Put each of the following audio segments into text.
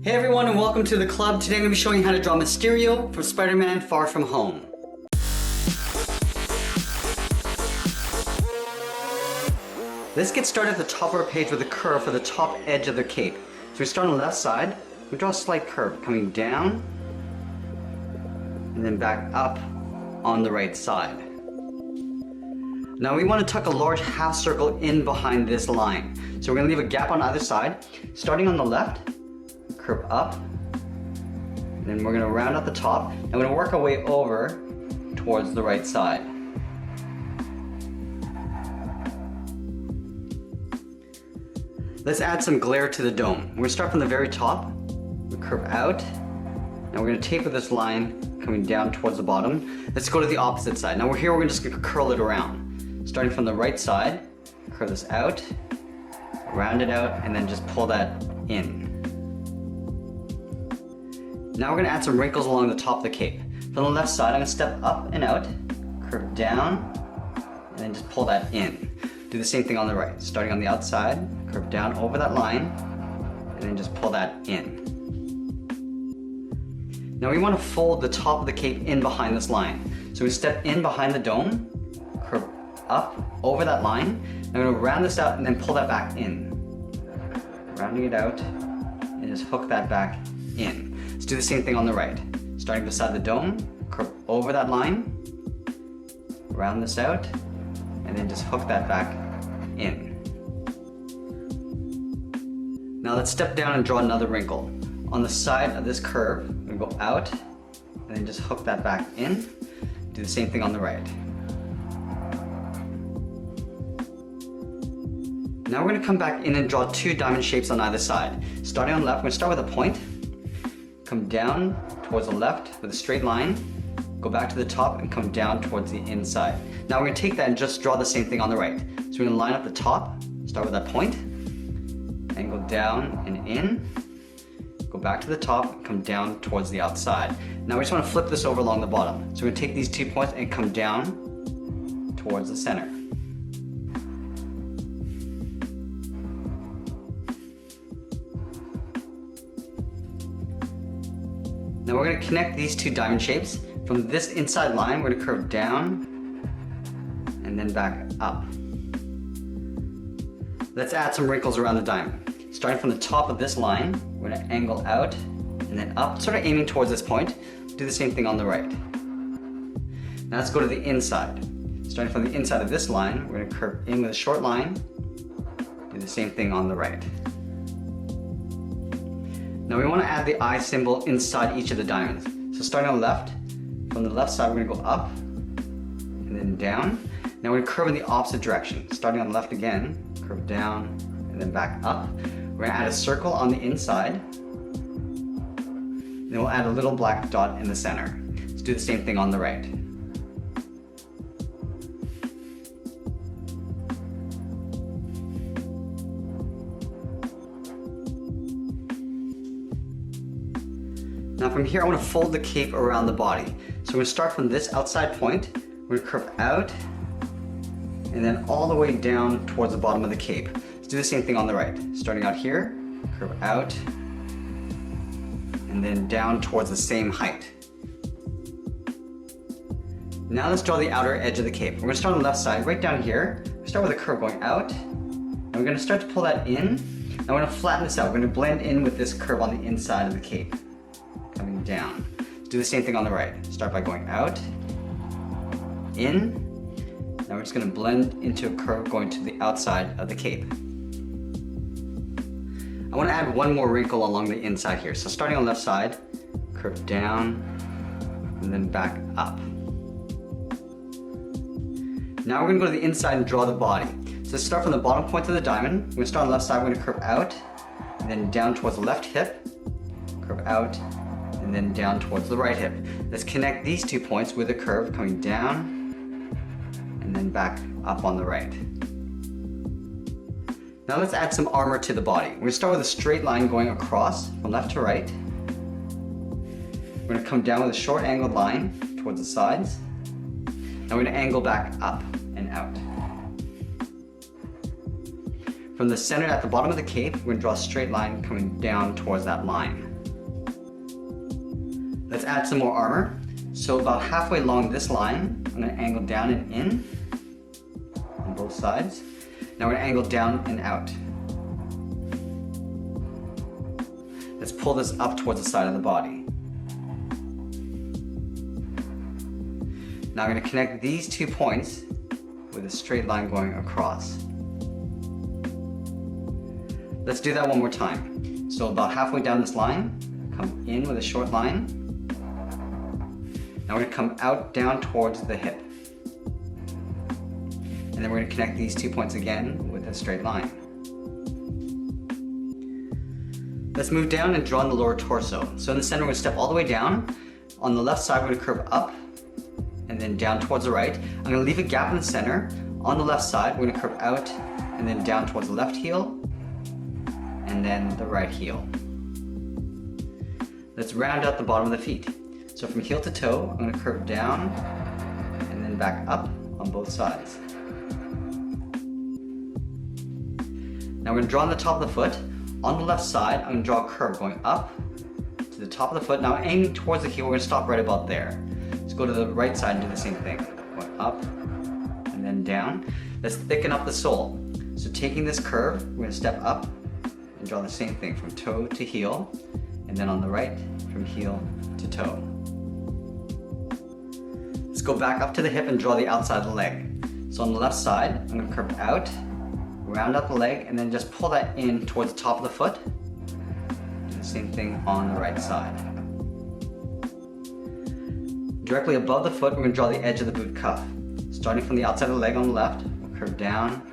Hey everyone, and welcome to the club. Today I'm going to be showing you how to draw Mysterio from Spider-Man Far From Home. Let's get started at the top of our page with a curve for the top edge of the cape. So we start on the left side, we draw a slight curve coming down and then back up on the right side. Now we want to tuck a large half circle in behind this line. So we're going to leave a gap on either side. Starting on the left, curve up, and then we're going to round out the top, and we're going to work our way over towards the right side. Let's add some glare to the dome. We're going to start from the very top, we curve out, and we're going to taper this line coming down towards the bottom. Let's go to the opposite side. Now we're just going to curl it around. Starting from the right side, curve this out, round it out, and then just pull that in. Now we're going to add some wrinkles along the top of the cape. From the left side, I'm going to step up and out, curve down, and then just pull that in. Do the same thing on the right. Starting on the outside, curve down over that line, and then just pull that in. Now we want to fold the top of the cape in behind this line. So we step in behind the dome, curve up over that line. I'm going to round this out and then pull that back in. Rounding it out, and just hook that back in. Let's do the same thing on the right. Starting beside the dome, curve over that line, round this out, and then just hook that back in. Now let's step down and draw another wrinkle. On the side of this curve, we go out, and then just hook that back in. Do the same thing on the right. Now we're going to come back in and draw two diamond shapes on either side. Starting on the left, we're going to start with a point, come down towards the left with a straight line, go back to the top and come down towards the inside. Now we're going to take that and just draw the same thing on the right. So we're going to line up the top, start with that point, and go down and in, go back to the top and come down towards the outside. Now we just want to flip this over along the bottom. So we're going to take these 2 points and come down towards the center. Now we're going to connect these two diamond shapes. From this inside line, we're going to curve down and then back up. Let's add some wrinkles around the diamond. Starting from the top of this line, we're going to angle out and then up, sort of aiming towards this point. Do the same thing on the right. Now let's go to the inside. Starting from the inside of this line, we're going to curve in with a short line. Do the same thing on the right. Now we want to add the eye symbol inside each of the diamonds. So starting on the left, from the left side we're going to go up and then down. Now we're going to curve in the opposite direction. Starting on the left again, curve down and then back up. We're going to add a circle on the inside. Then we'll add a little black dot in the center. Let's do the same thing on the right. Now from here I want to fold the cape around the body. So we're going to start from this outside point, we're going to curve out, and then all the way down towards the bottom of the cape. Let's do the same thing on the right. Starting out here, curve out, and then down towards the same height. Now let's draw the outer edge of the cape. We're going to start on the left side, right down here. We start with a curve going out, and we're going to start to pull that in, and we're going to flatten this out. We're going to blend in with this curve on the inside of the cape. Coming down. Let's do the same thing on the right. Start by going out, in. Now we're just going to blend into a curve going to the outside of the cape. I want to add one more wrinkle along the inside here. So starting on the left side, curve down, and then back up. Now we're going to go to the inside and draw the body. So let's start from the bottom point of the diamond. We're going to start on the left side, we're going to curve out, and then down towards the left hip, curve out, and then down towards the right hip. Let's connect these 2 points with a curve coming down and then back up on the right. Now let's add some armor to the body. We're going to start with a straight line going across from left to right. We're going to come down with a short angled line towards the sides. Now we're going to angle back up and out. From the center at the bottom of the cape, we're going to draw a straight line coming down towards that line. Let's add some more armor. So about halfway along this line, I'm going to angle down and in on both sides. Now we're going to angle down and out. Let's pull this up towards the side of the body. Now I'm going to connect these 2 points with a straight line going across. Let's do that one more time. So about halfway down this line, come in with a short line. Now we're going to come out down towards the hip. And then we're going to connect these 2 points again with a straight line. Let's move down and draw in the lower torso. So in the center, we're going to step all the way down. On the left side, we're going to curve up and then down towards the right. I'm going to leave a gap in the center. On the left side, we're going to curve out and then down towards the left heel and then the right heel. Let's round out the bottom of the feet. So from heel to toe, I'm going to curve down and then back up on both sides. Now we're going to draw on the top of the foot. On the left side, I'm going to draw a curve going up to the top of the foot. Now aiming towards the heel, we're going to stop right about there. Let's go to the right side and do the same thing. Going up and then down. Let's thicken up the sole. So taking this curve, we're going to step up and draw the same thing from toe to heel. And then on the right, from heel to toe. Let's go back up to the hip and draw the outside of the leg. So on the left side, I'm going to curve out, round out the leg, and then just pull that in towards the top of the foot. Do the same thing on the right side. Directly above the foot, we're going to draw the edge of the boot cuff. Starting from the outside of the leg on the left, we'll curve down,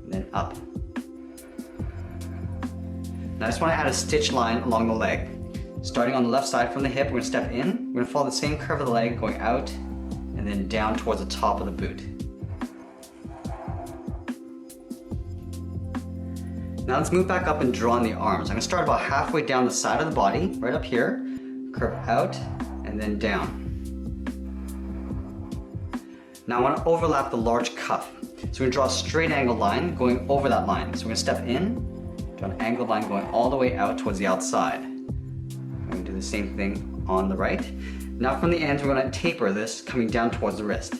and then up. Now I just want to add a stitch line along the leg. Starting on the left side from the hip, we're going to step in. We're going to follow the same curve of the leg, going out, and then down towards the top of the boot. Now let's move back up and draw on the arms. I'm going to start about halfway down the side of the body, right up here, curve out, and then down. Now I want to overlap the large cuff. So we're going to draw a straight angle line going over that line. So we're going to step in, draw an angled line going all the way out towards the outside. I'm going to do the same thing on the right. Now from the ends, we're going to taper this coming down towards the wrist.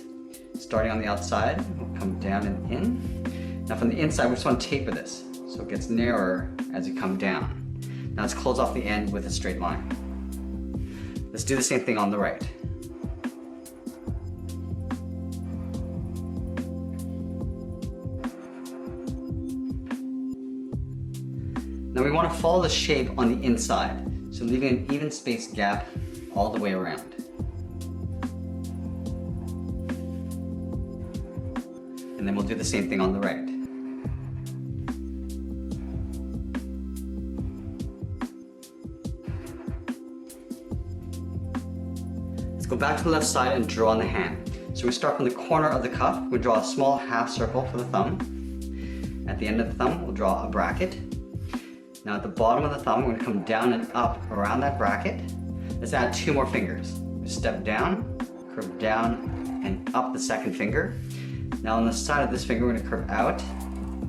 Starting on the outside, we'll come down and in. Now from the inside, we just want to taper this so it gets narrower as you come down. Now let's close off the end with a straight line. Let's do the same thing on the right. Now we want to follow the shape on the inside, so leaving an even spaced gap all the way around. And then we'll do the same thing on the right. Let's go back to the left side and draw on the hand. So we start from the corner of the cuff. We draw a small half circle for the thumb. At the end of the thumb, we'll draw a bracket. Now at the bottom of the thumb, we're going to come down and up around that bracket. Let's add 2 more fingers. Step down, curve down, and up the second finger. Now on the side of this finger, we're going to curve out,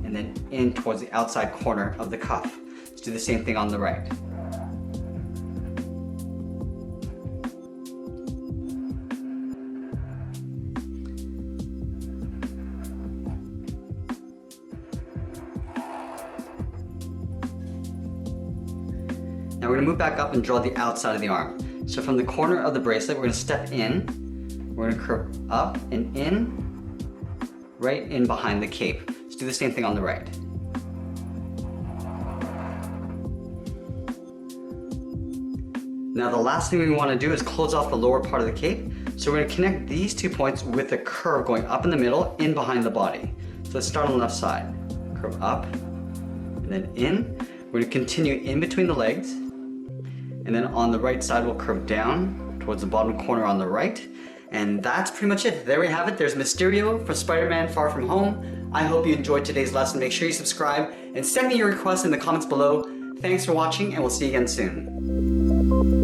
and then in towards the outside corner of the cuff. Let's do the same thing on the right. Now we're going to move back up and draw the outside of the arm. So from the corner of the bracelet, we're going to step in, we're going to curve up and in, right in behind the cape. Let's do the same thing on the right. Now the last thing we want to do is close off the lower part of the cape. So we're going to connect these 2 points with a curve going up in the middle, in behind the body. So let's start on the left side. Curve up, and then in. We're going to continue in between the legs. And then on the right side, we'll curve down towards the bottom corner on the right. And that's pretty much it. There we have it. There's Mysterio from Spider-Man Far From Home. I hope you enjoyed today's lesson. Make sure you subscribe and send me your requests in the comments below. Thanks for watching, and we'll see you again soon.